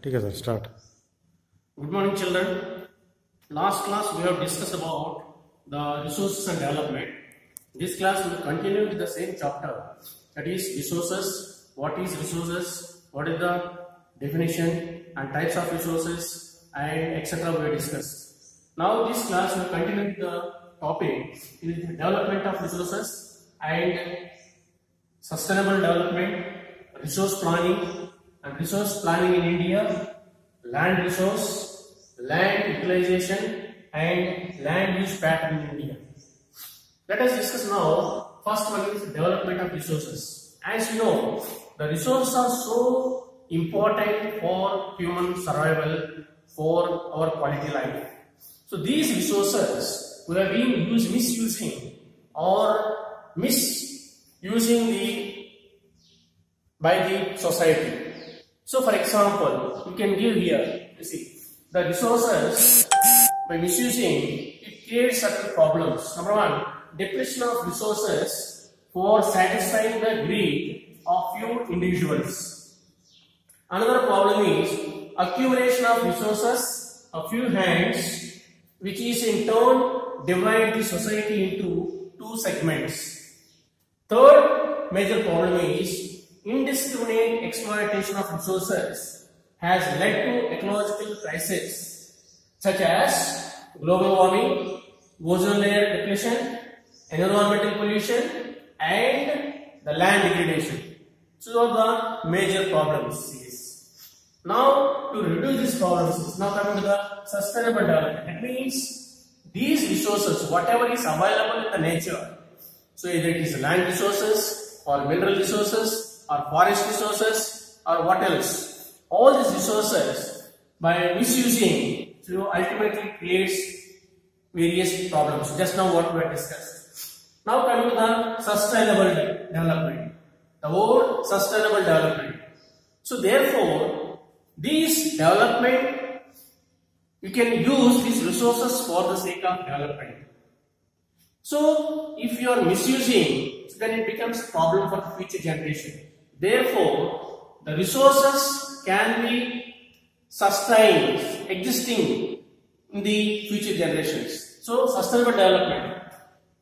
ठीक है sir, start. Good morning, children. Last class we have discussed about the resources and development. This class will continue with the same chapter, that is resources. What is resources? What is the definition and types of resources and etc. we discussed. Now this class will continue with the topic is development of resources and sustainable development, resource planning and resource planning in India, land resource, land utilization and land use pattern in India. Let us discuss now. First one is development of resources. As you know, the resources are so important for human survival, for our quality life. So these resources we have been misusing or misusing by the society. So for example, you can give here, you see, the resources by misusing, it creates certain problems. Number one, depletion of resources for satisfying the greed of few individuals. Another problem is accumulation of resources of few hands, which is in turn divide the society into two segments. Third major problem is indiscriminate exploitation of resources has led to ecological crises such as global warming, ozone layer depletion, environmental pollution and the land degradation. So those are the major problems. Now to reduce these problems, now coming to the sustainable development. That means these resources, whatever is available in the nature, so either it is land resources or mineral resources or forest resources or what else, all these resources by misusing so ultimately creates various problems. Just now what we have discussed. Now coming to the sustainable development, the word sustainable development. So therefore these development, you can use these resources for the sake of development. So if you are misusing, then it becomes a problem for the future generation. Therefore, the resources can be sustained, existing in the future generations. So, sustainable development.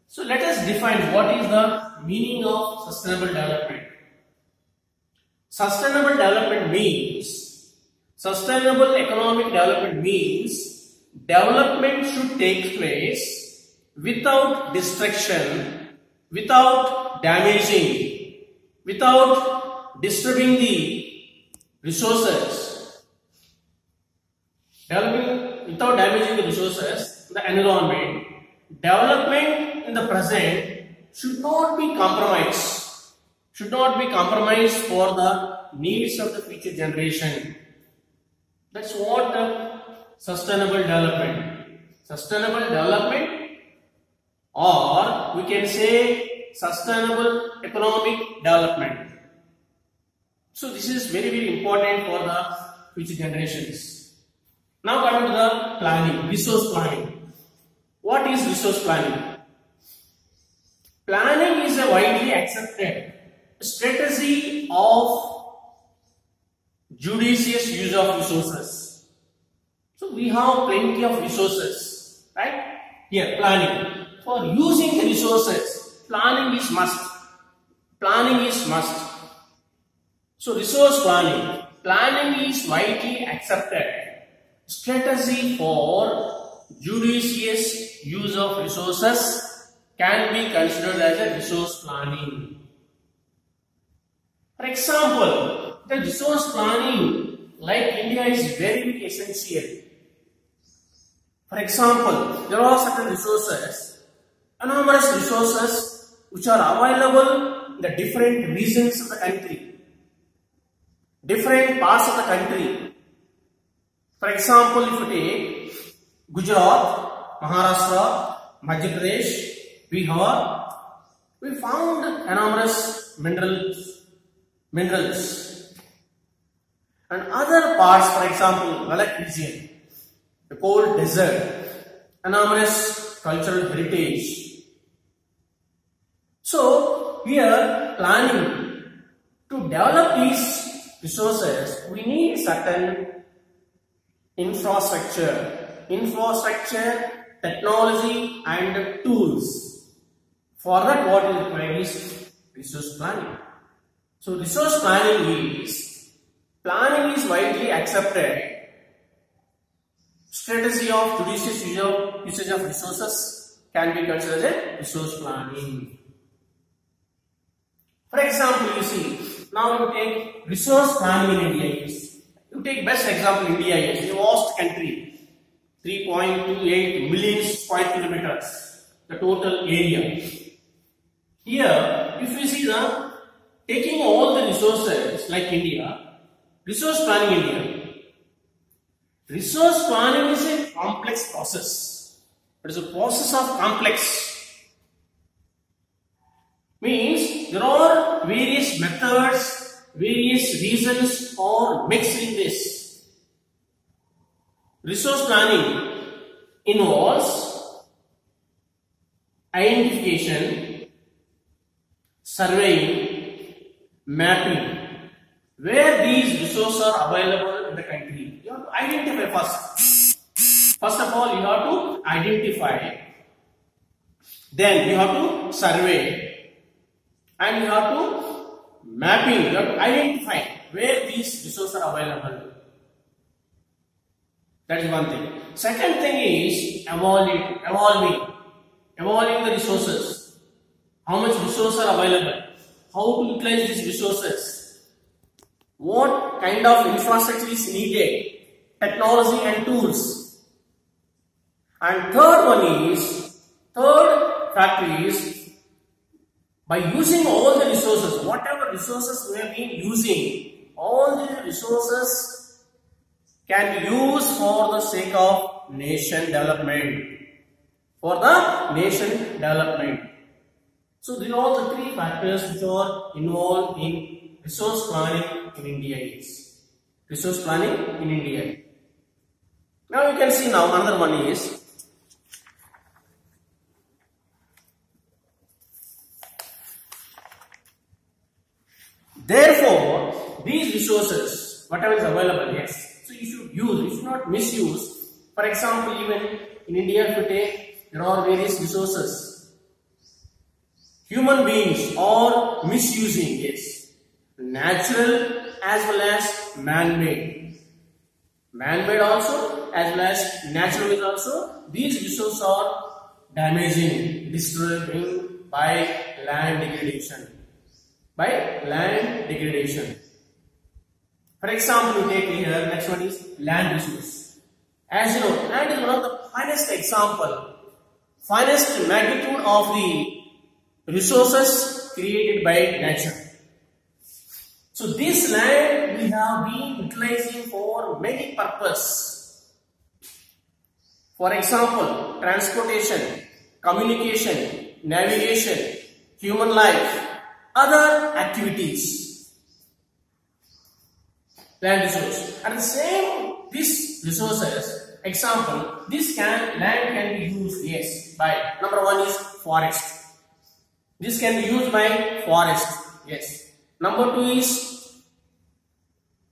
So, let us define what is the meaning of sustainable development. Sustainable development means, sustainable economic development means, development should take place without destruction, without damaging, without disturbing the resources, without damaging the resources, the environment. Development in the present should not be compromised, for the needs of the future generation. That's what the sustainable development, or we can say sustainable economic development. So this is very, very important for the future generations. Now coming to the planning, resource planning. What is resource planning? Planning is a widely accepted strategy of judicious use of resources. So we have plenty of resources, right? Here, planning. For using the resources, planning is must. So resource planning is widely accepted strategy for judicious use of resources, can be considered as a resource planning. For example, the resource planning like India is very, very essential. For example, there are certain resources, enormous resources which are available in the different regions of the country, different parts of the country. For example, if you take Gujarat, Maharashtra, Madhya Pradesh, Bihar, we found enormous minerals. And other parts, for example, Ladakh region, the cold desert, enormous cultural heritage. So here planning to develop these resources, we need certain infrastructure, technology and tools. For that, what is required is resource planning. So resource planning is widely accepted strategy of judicious usage of resources can be considered as resource planning. For example, you see, now you take resource planning in India. You take best example India is a vast country, 3.28 million square kilometers, the total area. Here, if you see the taking all the resources like India, resource planning India. Resource planning is a complex process. It is a process of complex. Means there are various methods, various reasons for mixing this. Resource planning involves identification, surveying, mapping, where these resources are available in the country. You have to identify first. First of all, you have to identify. Then you have to survey. And you have to mapping. You have to identify where these resources are available. That is one thing. Second thing is evolving the resources. How much resources are available? How to utilize these resources? What kind of infrastructure is needed? Technology and tools. And third factor is by using all the resources, whatever resources we have been using, all the resources can be used for the sake of nation development. So these are all the three factors which are involved in resource planning in India Now you can see now another one is therefore these resources, whatever is available, yes, so you should use, you should not misuse. For example, even in India today there are various resources. Human beings are misusing, yes, natural as well as man-made. Man-made also as well as natural also. These resources are damaging, disturbing by land degradation. For example, we take here, next one is land resource. As you know, land is one of the finest example, finest magnitude of the resources created by nature. So this land we have been utilizing for many purposes. For example, transportation, communication, navigation, human life, other activities. Land resource. And the same, these resources, example, land can be used, yes, by, number one is forest. This can be used by forest, yes. Number two is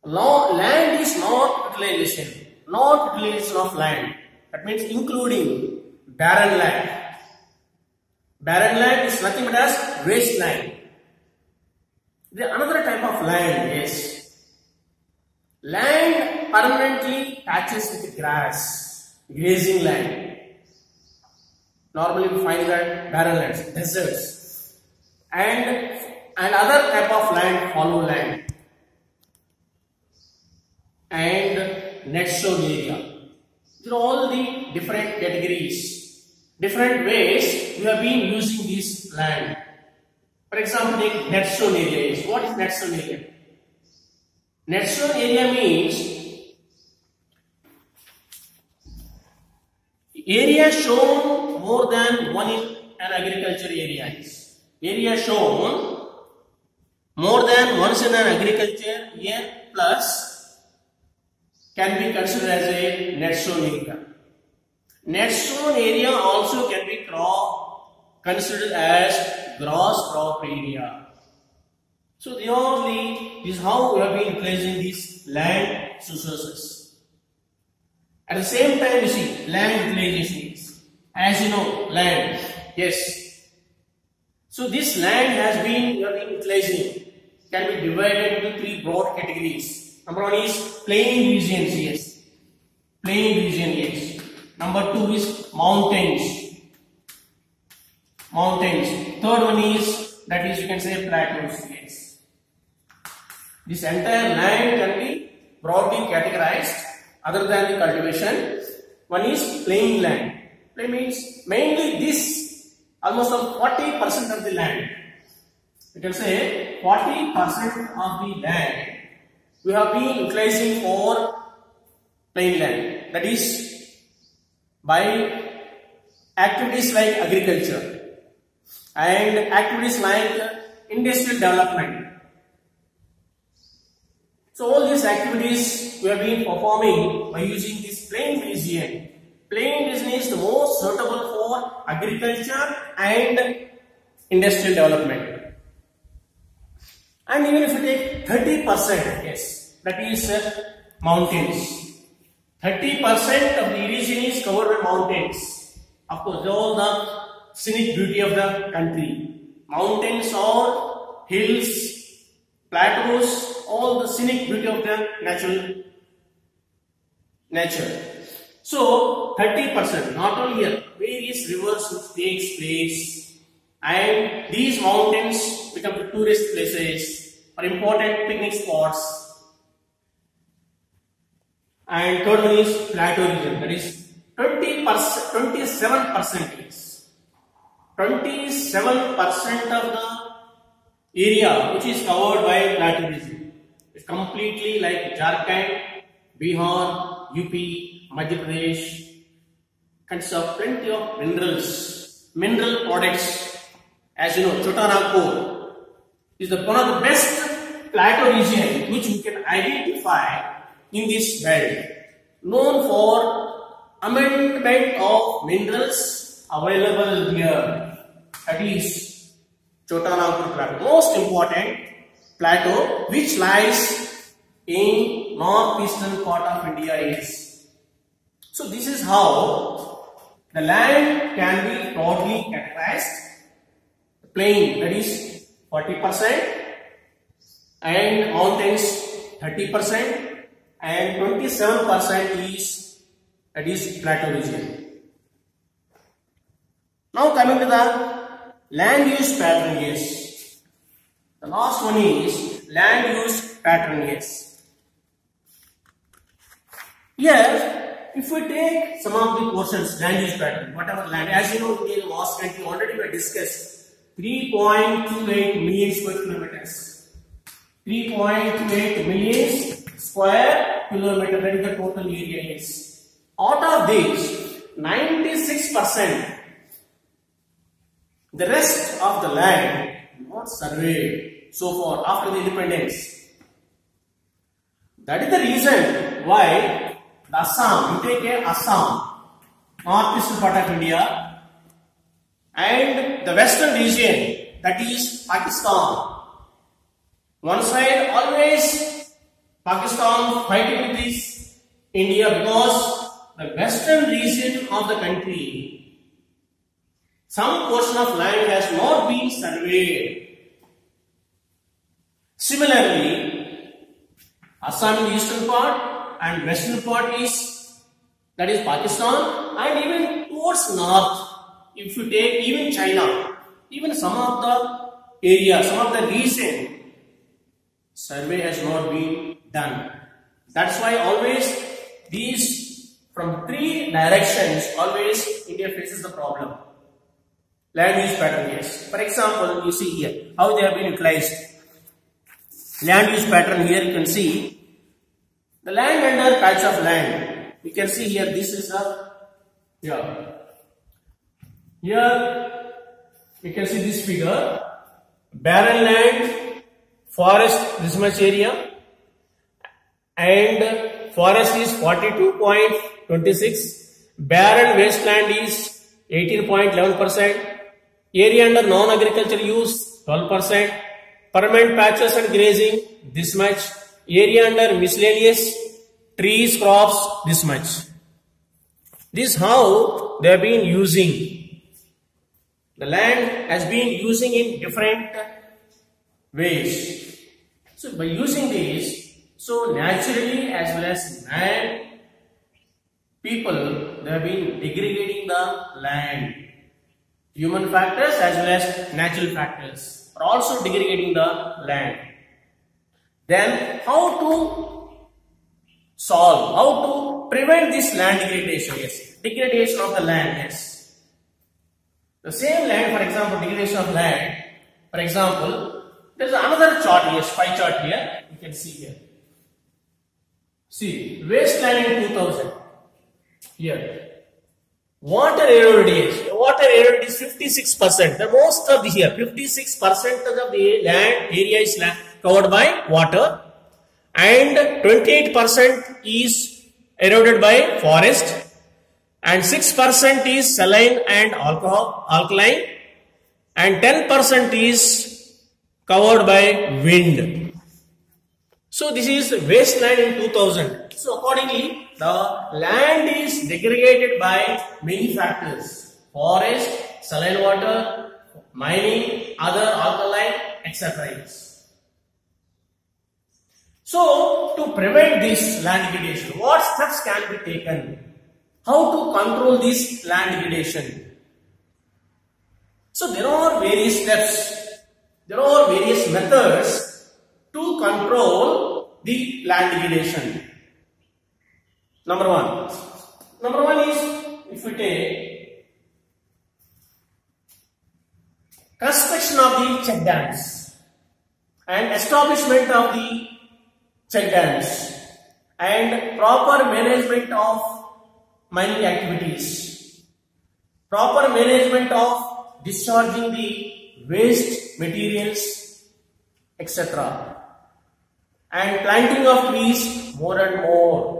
land is not utilization of land. That means including barren land. Barren land is nothing but as wasteland. Another type of land, yes. Land permanently patches with grass, grazing land. Normally we find that barren lands, deserts. And other type of land, fallow land. And net sown area. These are all the different categories, different ways we have been using this land. For example, take net sown area. What is net sown area? Net sown area means area shown more than one in an agriculture area. Area shown more than once in an agriculture year plus can be considered as a net sown area. Net sown area also can be considered as gross crop area. So this is how we have been utilizing these land resources. At the same time, you see land utilization is, as you know, land. Yes. So this land has been utilizing, can be divided into three broad categories. Number one is plain regions, yes. Plain region, yes. Number two is mountains. Mountains. Third one is, that is, you can say plateaus, yes. This entire land can be broadly categorized other than the cultivation. One is plain land. Plain means mainly this, almost 40% of the land. You can say 40% of the land we have been utilizing for plain land. That is by activities like agriculture and activities like industrial development. So all these activities we have been performing by using this plain region. Plain region is the most suitable for agriculture and industrial development. And even if you take 30%, yes, that is mountains. 30% of the region is covered by mountains. Of course, all the scenic beauty of the country. Mountains or hills, plateaus, all the scenic beauty of the nature. So 30%, not only here, various rivers which takes place, and these mountains become tourist places or important picnic spots. And third one is plateau region, that is 27% is 27% of the area which is covered by plateau region. It's completely like Jharkhand, Bihar, UP, Madhya Pradesh, consists of plenty of mineral products. As you know, Chota Nagpur is one of the best plateau region which we can identify in this belt, known for abundance of minerals available here. That is Chota Nagpur plateau, most important plateau which lies in northeastern part of India is. So this is how the land can be broadly categorized. Plain, that is 40%, and mountains 30%, and 27% is, that is plateau region. Now coming to the land use pattern, yes. The last one is land use pattern, yes. Here, if we take some of the portions, land use pattern, whatever land, as you know, in the vast country already we discussed 3.28 million square kilometers. 3.28 million square kilometers, that is the total area is. Out of this, 96%, the rest of the land not surveyed so far after the independence. That is the reason why the Assam, you take Assam, northeastern part of India, and the western region, that is Pakistan. One side always Pakistan fighting with this India because the western region of the country, some portion of land has not been surveyed. Similarly, Assam in the eastern part and western part is, that is Pakistan, and even towards north, if you take even China, even some of the area, some of the region, survey has not been done. That's why always these, from three directions, always India faces the problem. Land use pattern, yes. For example, you see here how they have been utilized. Land use pattern, here you can see the land under patch of land. You can see here, this is a, here you can see this figure, barren land, forest this much area, and forest is 42.26, barren wasteland is 18.11%, area under non-agricultural use 12%, permanent patches and grazing this much, area under miscellaneous trees, crops this much. This how they have been using. The land has been using in different ways. So by using this, so naturally as well as man, people, they have been degrading the land. Human factors as well as natural factors are also degrading the land. Then how to solve, how to prevent this land degradation? Yes, degradation of the land. Yes, the same land, for example, degradation of land. For example, there is another chart. Yes, pie chart here. You can see here. See, wasteland in 2000. Here, water eroded is 56%. The most of the here, 56% of the land area is covered by water, and 28% is eroded by forest, and 6% is saline and alkaline, and 10% is covered by wind. So this is wasteland in 2000. So accordingly, the land is degraded by many factors: forest, saline water, mining, other alkaline, etc. So to prevent this land degradation, what steps can be taken? How to control this land degradation? So there are various steps. There are various methods to control the land degradation. Number one is, if we take construction of the check dams and establishment of the check dams and proper management of mining activities, proper management of discharging the waste materials, etc., and planting of trees more and more.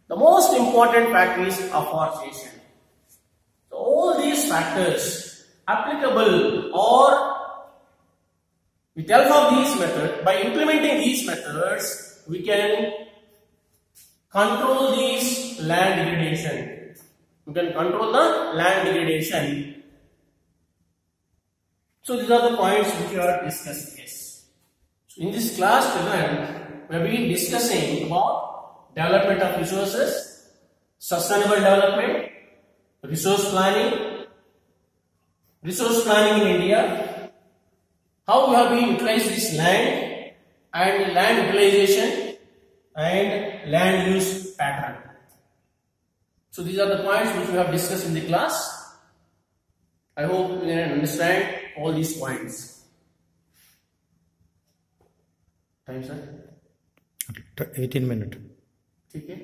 The most important factor is afforestation. So all these factors applicable, or with help of these methods, by implementing these methods, we can control this land degradation. We can control the land degradation. So these are the points which we are discussing. Yes. So in this class, we have been discussing about development of resources, sustainable development, resource planning in India, how we have been utilized this land, and land utilization and land use pattern. So these are the points which we have discussed in the class. I hope you can understand all these points. Time, sir? 18 minutes. ठीक है.